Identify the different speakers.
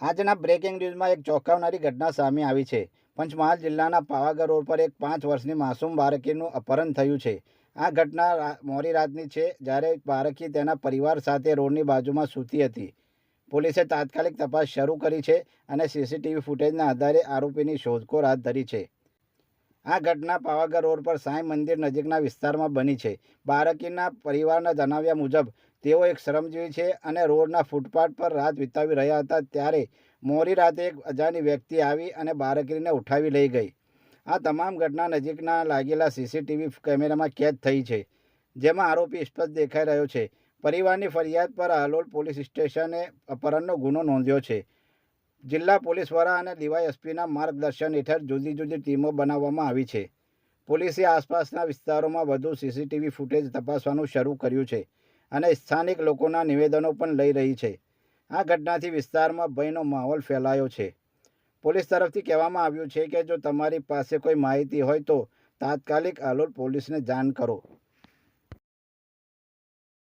Speaker 1: આજના બ્રેકિંગ ન્યૂઝમાં એક ચોંકાવનારી ઘટના સામે આવી છે. પંચમહાલ જિલ્લાના પાવાગઢ રોડ પર એક 5 વર્ષની માસૂમ બાળકીનું અપહરણ થયું છે. આ ઘટના મોડી રાતની છે, જ્યારે બાળકી તેના પરિવાર સાથે રોડની બાજુમાં સૂતી હતી. પોલીસે તાત્કાલિક તપાસ શરૂ કરી છે અને સીસીટીવી ફૂટેજના આધારે આરોપીની શોધખોળ હાથ ધરી છે. આ ઘટના પાવાગઢ રોડ પર સાંઈ મંદિર નજીકના વિસ્તારમાં બની છે. બાળકીના પરિવારના જણાવ્યા મુજબ તેઓ એક શ્રમજીવી છે અને રોડના ફૂટપાથ પર રાત વિતાવી રહ્યા હતા, ત્યારે મોડી રાતે એક અજાણી વ્યક્તિ આવી અને બાળકીને ઉઠાવી લઈ ગઈ. આ તમામ ઘટના નજીકના લાગેલા સીસીટીવી કેમેરામાં કેદ થઈ છે, જેમાં આરોપી સ્પષ્ટ દેખાઈ રહ્યો છે. પરિવારની ફરિયાદ પર હાલોલ પોલીસ સ્ટેશને અપહરણનો ગુનો નોંધ્યો છે. જિલ્લા પોલીસ વડા અને ડીવાયએસપીના માર્ગદર્શન હેઠળ જુદી જુદી ટીમો બનાવવામાં આવી છે. પોલીસે આસપાસના વિસ્તારોમાં વધુ સીસીટીવી ફૂટેજ તપાસવાનું શરૂ કર્યું છે અને સ્થાનિક લોકોના નિવેદનો પણ લઈ રહી છે. આ ઘટનાથી વિસ્તારમાં ભયનો માહોલ ફેલાયો છે. પોલીસ તરફથી કહેવામાં આવ્યું છે કે જો તમારી પાસે કોઈ માહિતી હોય તો તાત્કાલિક હાલોલ પોલીસને જાણ કરો.